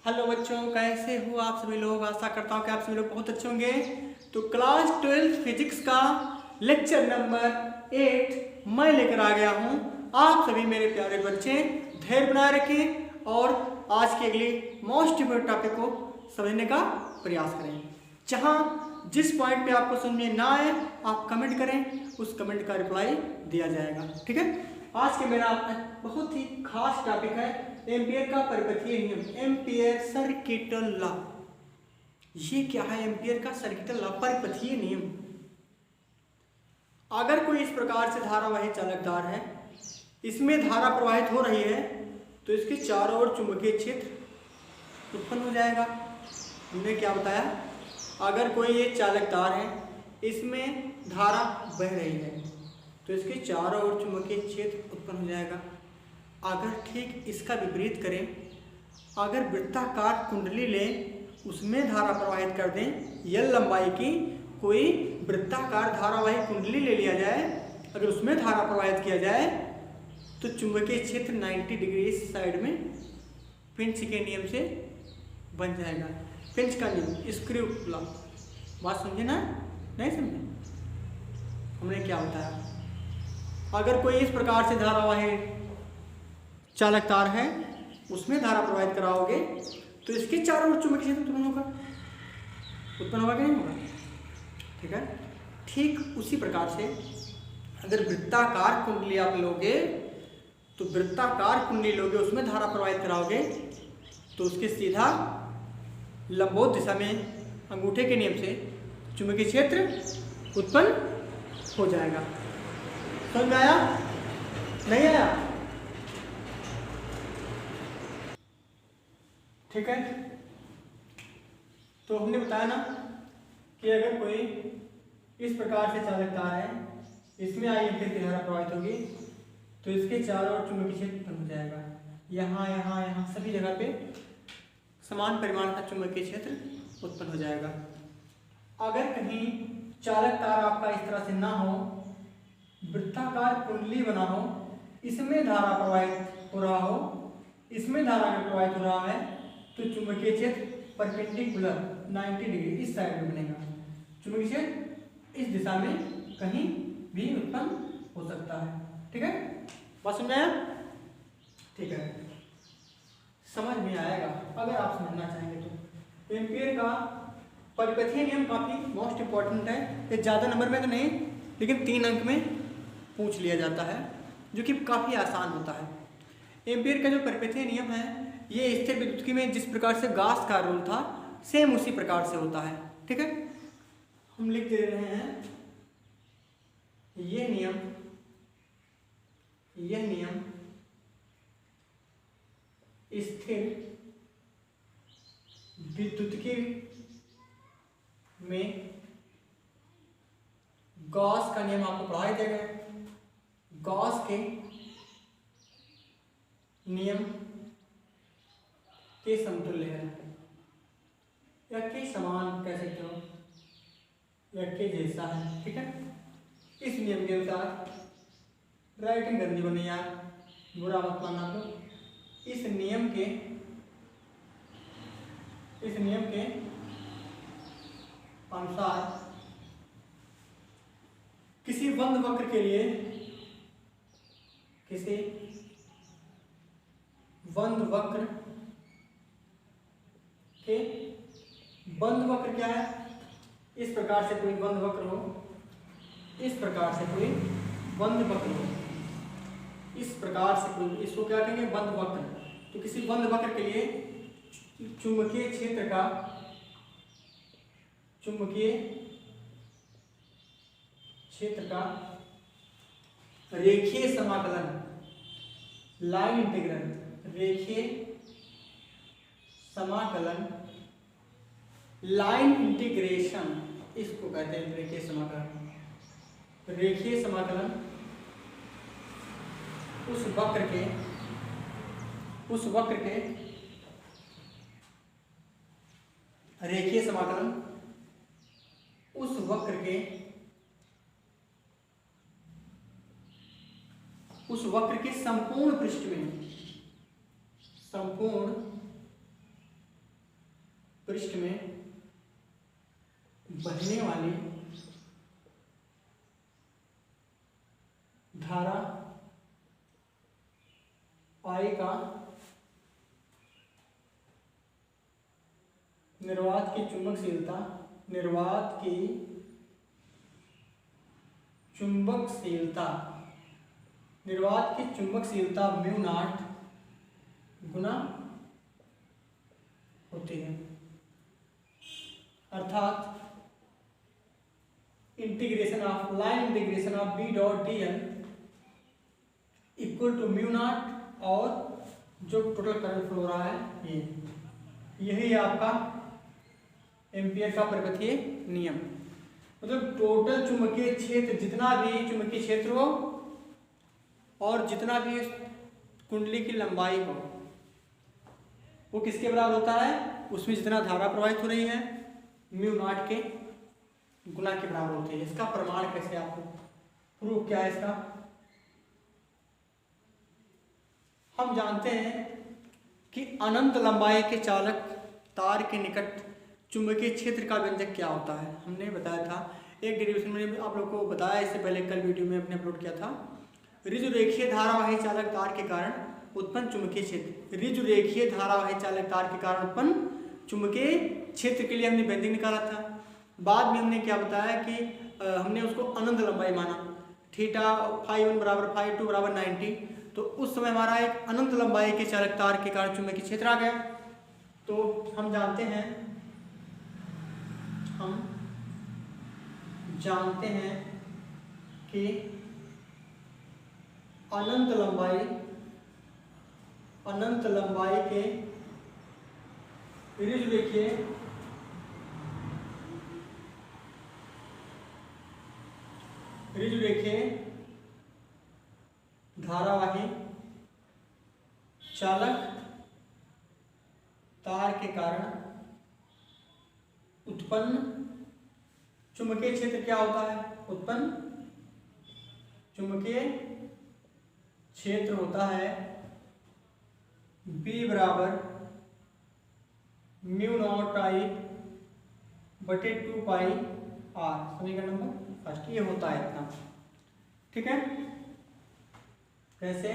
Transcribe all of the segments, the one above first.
Hello बच्चों, कैसे हो आप सभी लोग। आशा करता हूँ कि आप सभी लोग बहुत अच्छे होंगे। तो क्लास 12 फिजिक्स का लेक्चर नंबर 8 मैं लेकर आ गया हूँ। आप सभी मेरे प्यारे बच्चे धैर्य बनाए रखें और आज के अगले मोस्ट इम्पोर्टेंट टॉपिक को समझने का प्रयास करें। जहाँ जिस पॉइंट पे आपको समझ में ना आए आप कमेंट करें, उस कमेंट का रिप्लाई दिया जाएगा। ठीक है। आज के मेरा बहुत ही खास टॉपिक है एम्पियर का परिपथीय नियम, एम्पियर सर्किटल लॉ। ये क्या है एम्पियर का सर्किटल लॉ, परिपथीय नियम। अगर कोई इस प्रकार से धारावाही चालकदार है, इसमें धारा प्रवाहित हो रही है, तो इसके चारों ओर चुंबकीय क्षेत्र उत्पन्न हो जाएगा। हमने क्या बताया, अगर कोई ये चालकदार है, इसमें धारा बह रही है, तो इसके चारों ओर चुंबकीय क्षेत्र उत्पन्न हो जाएगा। अगर ठीक इसका विपरीत करें, अगर वृत्ताकार कुंडली लें, उसमें धारा प्रवाहित कर दें, एल लंबाई की कोई वृत्ताकार धारावाही कुंडली ले लिया जाए, अगर उसमें धारा प्रवाहित किया जाए तो चुंबकीय क्षेत्र 90 डिग्री इस साइड में फिंच के नियम से बन जाएगा। फिंच का नियम, स्क्रू लॉ। बात समझे ना? नहीं समझे? हमने क्या बताया, अगर कोई इस प्रकार से धारावाही चालक तार है, उसमें धारा प्रवाहित कराओगे तो इसके चारों ओर चुंबकीय क्षेत्र उत्पन्न होगा कि नहीं होगा? ठीक है। ठीक उसी प्रकार से अगर वृत्ताकार कुंडली आप लोगे, तो वृत्ताकार कुंडली लोगे, उसमें धारा प्रवाहित कराओगे तो उसके सीधा लंबवत दिशा में अंगूठे के नियम से चुंबकीय क्षेत्र उत्पन्न हो जाएगा। समझ में आया? नहीं आया? ठीक है। तो हमने बताया ना कि अगर कोई इस प्रकार से चालक तार है, इसमें आई एम्पीयर की धारा प्रवाहित होगी, तो इसके चारों ओर चुंबकीय क्षेत्र उत्पन्न हो जाएगा। यहाँ यहाँ यहाँ सभी जगह पे समान परिमाण का चुंबकीय क्षेत्र उत्पन्न हो जाएगा। अगर कहीं चालक तार आपका इस तरह से ना हो, वृत्ताकार कुंडली बना हो, इसमें धारा प्रवाहित हो रहा हो, इसमें धारा प्रवाहित हो रहा है, तो चुंबकीय क्षेत्र परपेंडिकुलर 90 डिग्री इस साइड में बनेगा। चुंबकीय क्षेत्र इस दिशा में कहीं भी उत्पन्न हो सकता है। ठीक है, बात समझ में आया? ठीक है, समझ में आएगा अगर आप समझना चाहेंगे तो। एम्पियर का परिपथीय नियम काफी मोस्ट इंपॉर्टेंट है। ये ज्यादा नंबर में तो नहीं, लेकिन 3 अंक में पूछ लिया जाता है, जो कि काफी आसान होता है। एम्पियर का जो परिपथीय नियम है, ये स्थिर विद्युत्की में जिस प्रकार से गॉस का रूल था, सेम उसी प्रकार से होता है। ठीक है, हम लिख दे रहे हैं ये नियम स्थिर विद्युत्की में गॉस का नियम आपको पढ़ाया जाएगा। गॉस के नियम के समतुल्य है, या के समान कह सकते हो, या के जैसा है। ठीक है, इस नियम के अनुसार, राइटिंग गंदी बनी यार, बुरा मत मानना। तो इस नियम के अनुसार किसी बंद वक्र के लिए, किसी बंद वक्र के, बंद वक्र क्या है? इस प्रकार से कोई बंद वक्र हो, इस प्रकार से कोई बंद वक्र हो, इस प्रकार से कोई, इसको क्या कहेंगे? बंद वक्र। तो किसी बंद वक्र के लिए चुंबकीय क्षेत्र का रेखीय समाकलन, लाइन इंटीग्रल, रेखीय समाकलन, लाइन इंटीग्रेशन, इसको कहते हैं रेखीय समाकलन। रेखीय समाकलन उस वक्र के रेखीय समाकलन उस वक्र के संपूर्ण पृष्ठ में, संपूर्ण पृष्ठ में बहने वाली धारा I का निर्वात की चुंबकशीलता म्यू नॉट गुना होती है, अर्थात line integration of B dot dl equal to mu not और जो टोटल करंट फ्लो रहा है यही आपका एम्पियर का परिपथीय नियम। मतलब टोटल चुंबकीय क्षेत्र, जितना भी चुंबकीय क्षेत्र हो और जितना भी कुंडली की लंबाई हो, वो किसके बराबर होता है, उसमें जितना धारा प्रवाहित हो रही है म्यू नॉट के गुना के बराबर होती है। इसका प्रमाण कैसे, आपको प्रूफ क्या है इसका? हम जानते हैं कि अनंत लंबाई के चालक तार के निकट चुंबकीय क्षेत्र का व्यंजक क्या होता है। हमने बताया था एक डेरिवेशन में, आप लोगों को बताया इससे पहले, कल वीडियो में अपने अपलोड किया था। ऋजु रेखीय धारावाही चालक तार के कारण उत्पन्न चुंबकीय क्षेत्र, ऋजु रेखीय धारावाही चालक तार के कारण उत्पन्न चुंबकीय क्षेत्र के लिए हमने व्यंजक निकाला था। बाद में हमने क्या बताया कि हमने उसको अनंत लंबाई माना, थीटा φ1 बराबर φ2 बराबर 90, तो उस समय हमारा एक अनंत लंबाई के चालक तार के कारण चुंबकीय क्षेत्र आ गया। तो हम जानते हैं कि अनंत लंबाई के ऋजु रेखीय धारावाही चालक तार के कारण उत्पन्न चुंबकीय क्षेत्र क्या होता है? उत्पन्न चुंबकीय क्षेत्र होता है B बराबर म्यू नॉट I बटे 2 पाई R। समीकरण नंबर फर्स्ट ये होता है इतना, ठीक है। कैसे?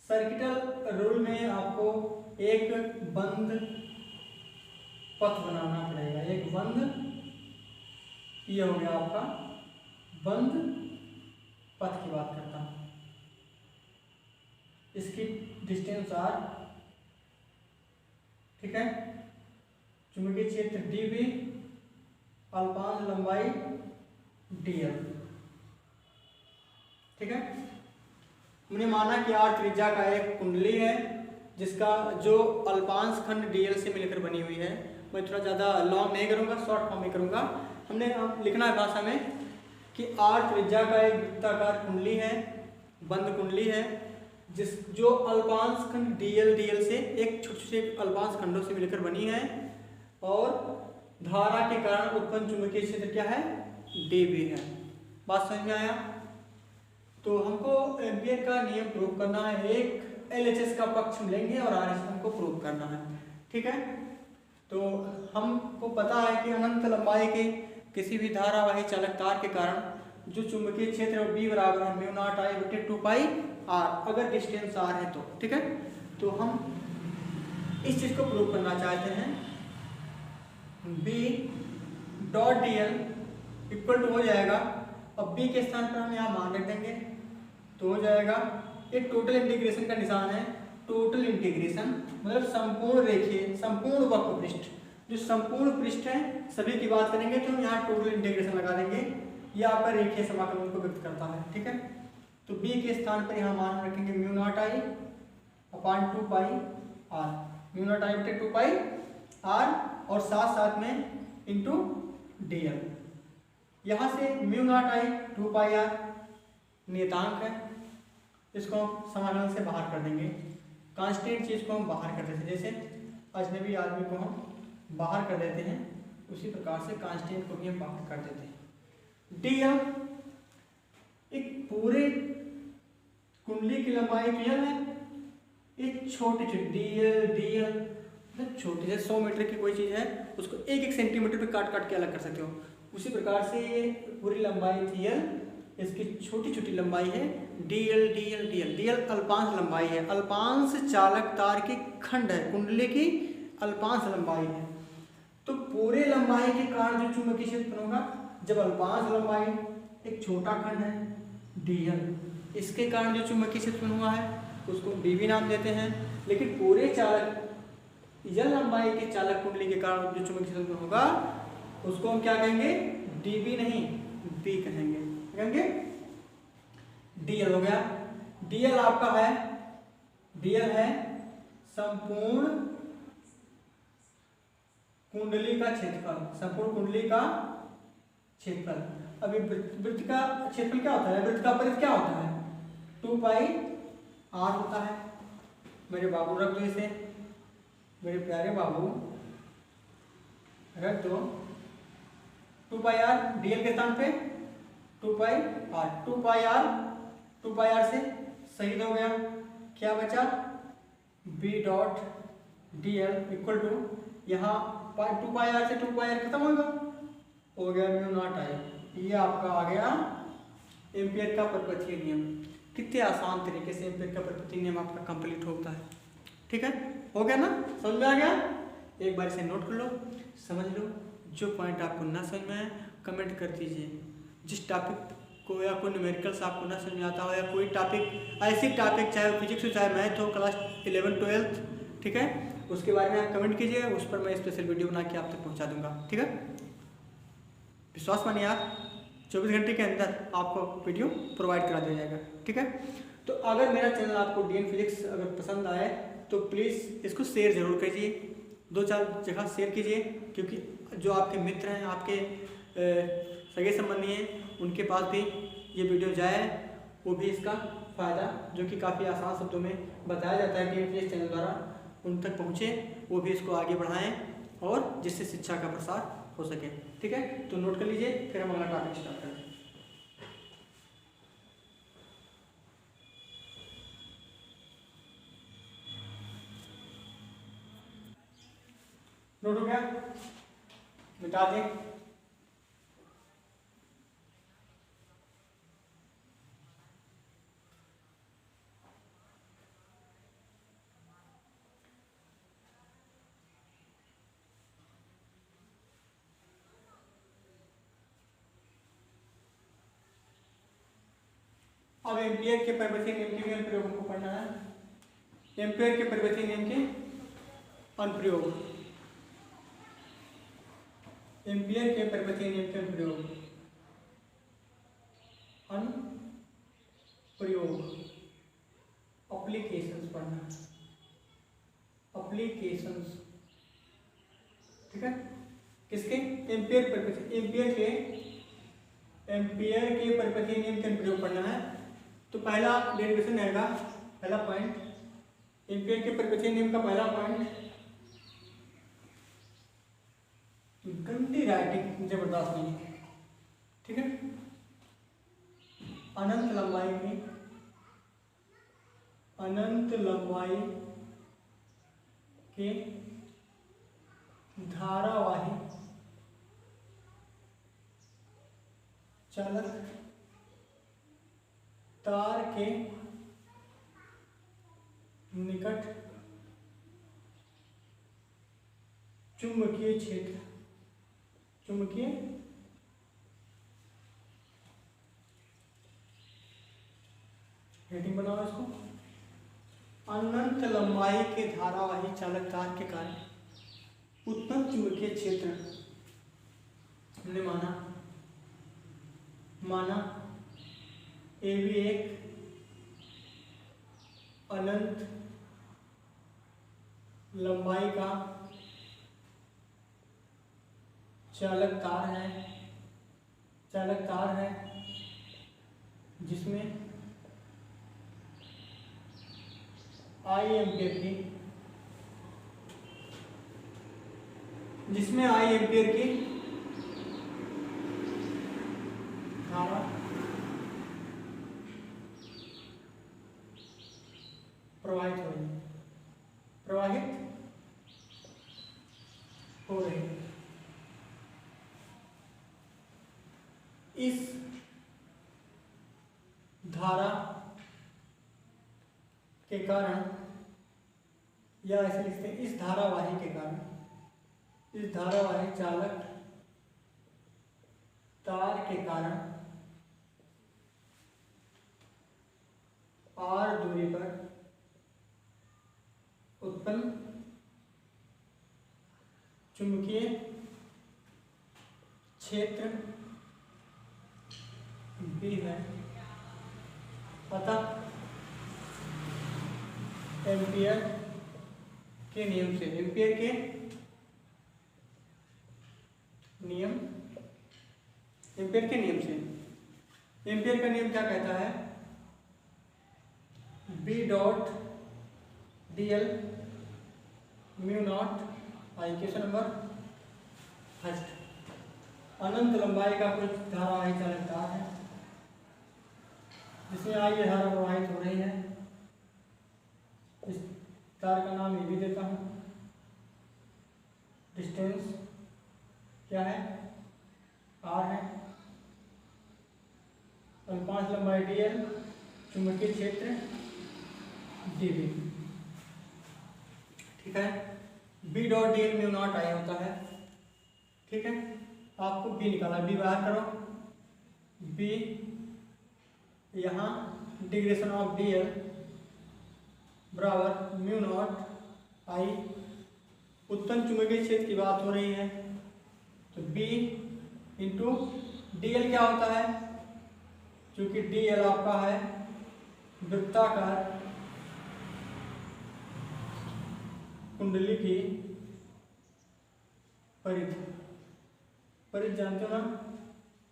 सर्किटल रूल में आपको एक बंद पथ बनाना पड़ेगा, एक बंद, ये हो गया आपका बंद पथ की बात करता हूं। इसकी डिस्टेंस R, ठीक है। चुंबकीय क्षेत्र dB, अल्पांश लंबाई dl, ठीक है। हमने माना कि R त्रिज्या का एक कुंडली है जिसका जो अल्पांश खंड dl से मिलकर बनी हुई है। मैं थोड़ा ज़्यादा लॉन्ग नहीं करूँगा, शॉर्ट फॉर्म में करूँगा। हमने लिखना है भाषा में कि R त्रिज्या का एक वृत्ताकार कुंडली है, बंद कुंडली है, जो अल्पांश खंड dl से एक छोटे छोटे अल्पांश खंडों से मिलकर बनी है, और धारा के कारण उत्पन्न चुंबकीय क्षेत्र क्या है? dB है। बात समझ में आया? तो हमको एम्पियर का नियम प्रूव करना है। एक LHS का पक्ष लेंगे और RHS हमको प्रूव करना है, ठीक है। तो हमको पता है कि अनंत लंबाई के किसी भी धारावाही चालक तार के कारण जो चुंबकीय क्षेत्र है B बराबर है म्यू नॉट I बटे 2 पाई R, अगर डिस्टेंस R है तो, ठीक है। तो हम इस चीज को प्रूव करना चाहते हैं। B dot dl equal to हो जाएगा, अब B के स्थान पर हम यहाँ मान रख देंगे तो हो जाएगा, ये टोटल इंटीग्रेशन का निशान है। टोटल इंटीग्रेशन मतलब संपूर्ण रेखीय, संपूर्ण वक्र पृष्ठ, जो संपूर्ण पृष्ठ है सभी की बात करेंगे तो हम यहाँ टोटल इंटीग्रेशन लगा देंगे। ये आपका रेखीय समाकलन को व्यक्त करता है, ठीक है। तो B के स्थान पर यहाँ मान रखेंगे mu naught I upon 2 pi R, mu naught I बटे 2 पाई R, और साथ साथ में इंटू dl। यहाँ से mu naught I 2 pi R नियतांक है, इसको हम समाकलन से बाहर कर देंगे। कांस्टेंट चीज को हम बाहर कर देते हैं, जैसे अजनबी आदमी को हम बाहर कर देते हैं, उसी प्रकार से कांस्टेंट को भी हम बाहर कर देते हैं। dl एक पूरे कुंडली की लंबाई dl है, एक छोटी dl मतलब छोटी जैसे 100 मीटर की कोई चीज़ है उसको 1-1 सेंटीमीटर पे काट काट के अलग कर सकते हो। उसी प्रकार से ये पूरी लंबाई थी एल, इसकी छोटी छोटी लंबाई है D L D L D L. D L अल्पांश लंबाई है, अल्पांश चालक तार की खंड है, कुंडली की अल्पांश लंबाई है। तो पूरे लंबाई के कारण जो चुंबकीय क्षेत्र होगा, जब अल्पांश लंबाई एक छोटा खंड है डी एल, इसके कारण जो चुंबकीय क्षेत्र हुआ है उसको डी भी नाम देते हैं। लेकिन पूरे चालक एल लंबाई के चालक कुंडली के कारण जो चुंबकीय क्षेत्र होगा उसको हम क्या कहेंगे, डी बी नहीं बी कहेंगे, कहेंगे डी एल हो गया। डी एल आपका है, डी एल है संपूर्ण कुंडली का क्षेत्रफल, संपूर्ण कुंडली का क्षेत्रफल। अभी वृत्त का क्षेत्रफल क्या होता है, वृत्त का परिधि क्या होता है, 2 पाई आर होता है। मेरे बाबू रख दो इसे, मेरे प्यारे बाबू रख दो 2 पाई आर, डीएल के स्थान पे 2 पाई आर, 2 पाई आर से शहीद हो गया, क्या बचा B dot D L equal to, यहाँ 2 पाई आर से 2 पाई आर खत्म होगा, हो गया म्यू नॉट आई। ये आपका आ गया एम्पियर का परिपथीय नियम। कितने आसान तरीके से एम्पियर का परिपथीय नियम आपका कंप्लीट होता है। ठीक है, हो गया ना, समझ में आ गया। एक बार इसे नोट कर लो, समझ लो। जो पॉइंट आपको ना समझ में आए कमेंट कर दीजिए। जिस टॉपिक को या कोई न्यूमेरिकल्स आपको ना समझ में आता हो या कोई टॉपिक, ऐसी टॉपिक चाहे वो फिजिक्स हो चाहे मैथ हो, क्लास 11 12, ठीक है, उसके बारे में आप कमेंट कीजिए, उस पर मैं स्पेशल वीडियो बना के आप तक पहुँचा दूँगा। ठीक है, विश्वास मानिए आप 24 घंटे के अंदर आपको वीडियो प्रोवाइड करा दिया जाएगा। ठीक है, तो अगर मेरा चैनल आपको डीएन फिजिक्स अगर पसंद आए तो प्लीज़ इसको शेयर ज़रूर कीजिए, 2-4 जगह शेयर कीजिए, क्योंकि जो आपके मित्र हैं, आपके सगे संबंधी हैं, उनके पास भी ये वीडियो जाए, वो भी इसका फ़ायदा जो कि काफ़ी आसान शब्दों में बताया जाता है डीएन फिजिक्स चैनल द्वारा, उन तक पहुँचे, वो भी इसको आगे बढ़ाएँ और जिससे शिक्षा का प्रसार हो सके। ठीक है, तो नोट कर लीजिए, फिर हम अगला टॉपिक स्टार्ट करें। नोट हो गया, मिटा दें। अब एम्पियर के परिपथीय नियम के अनुप्रयोग को पढ़ना है। एम्पियर के परिपथीय नियम के अनुप्रयोग, एम्पियर के परिपथीय नियम के अनुप्रयोग, एप्लीकेशंस पढ़ना है, एप्लीकेशंस। ठीक है, किसके, एम्पियर परिपथीय, एम्पियर के परिपथीय नियम के अनुप्रयोग पढ़ना है। तो पहला डेरिवेशन रहेगा, पहला पॉइंट एम्पियर के परिपथीय नियम का पहला पॉइंट, गंदी राइटिंग जबरदस्त नहीं है। ठीक है, अनंत लंबाई के धारावाही चालक तार के निकट चुंबकीय क्षेत्र, चुंबकीय हेडिंग बनाओ इसको, अनंत लंबाई के धारावाही चालक तार के कारण उत्पन्न चुंबकीय क्षेत्र हमने माना ए भी एक अनंत लंबाई का चालक तार है जिसमें आई एम्पियर की धारा प्रवाहित हो रही है। इस धारा के कारण, या ऐसे लिखते हैं इस धारावाही के कारण, इस धारावाही चालक तार के कारण r दूरी पर उत्पन्न चुंबकीय क्षेत्र B है, अतः एम्पियर के नियम से, एम्पियर के नियम, एम्पियर के नियम से, एम्पियर का नियम क्या कहता है, B dot dl mu naught I. Question number first, अनंत लंबाई का कुछ धारावाही चालक तार है जिसमें आई धारा प्रवाहित हो रही है। इस तार का नाम ये भी देता हूँ, डिस्टेंस क्या है, r है, और 5 लंबाई dl, चुंबकीय क्षेत्र dv। ठीक है, b dot dl mu naught I होता है। ठीक है, आपको b निकाला, b बाहर करो, b यहाँ इंटीग्रेशन ऑफ dl बराबर म्यू नॉट आई। उत्पन्न चुंबकीय क्षेत्र की बात हो रही है, तो b इंटू dl क्या होता है, क्योंकि dl आपका है वृत्ताकार कुंडली की परिधि, परिधि जानते हो ना,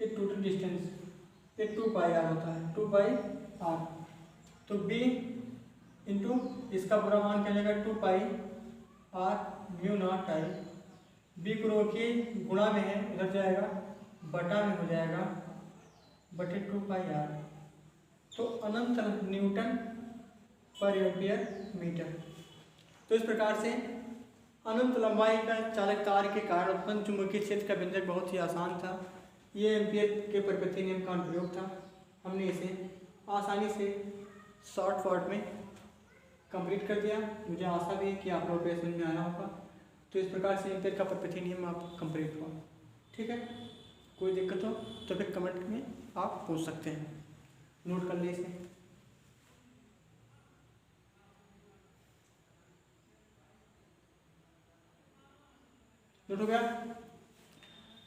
ये टोटल डिस्टेंस, ये 2 पाई r होता है, 2 पाई r। तो b इंटू इसका पूरा मान क्या जाएगा, 2 पाई r म्यू नॉट आई। b को रोकिए, गुणा में है, उधर जाएगा, बटा में हो जाएगा, बटे 2 पाई r। तो अनंत न्यूटन पर एम्पियर मीटर। तो इस प्रकार से अनंत लंबाई का चालक तार के कारण उत्पन्न चुंबकीय क्षेत्र का व्यंजक बहुत ही आसान था। ये एम्पियर के परिपथीय नियम का अनुप्रयोग था। हमने इसे आसानी से शॉर्ट फॉर्म में कंप्लीट कर दिया। मुझे आशा भी है कि आप लोगों को समझ में आया होगा। तो इस प्रकार से एम्पियर का परिपथीय नियम आप कंप्लीट हुआ। ठीक है, कोई दिक्कत हो तो फिर कमेंट में आप पूछ सकते हैं, नोट कर लीजिए इसे। नोट हो गया?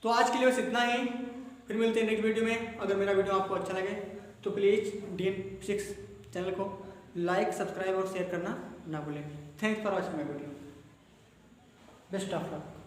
तो आज के लिए बस इतना ही, फिर मिलते हैं नेक्स्ट वीडियो में। अगर मेरा वीडियो आपको अच्छा लगे तो प्लीज़ DN6 चैनल को लाइक, सब्सक्राइब और शेयर करना ना भूलें। Thanks for watching my video. Best of luck.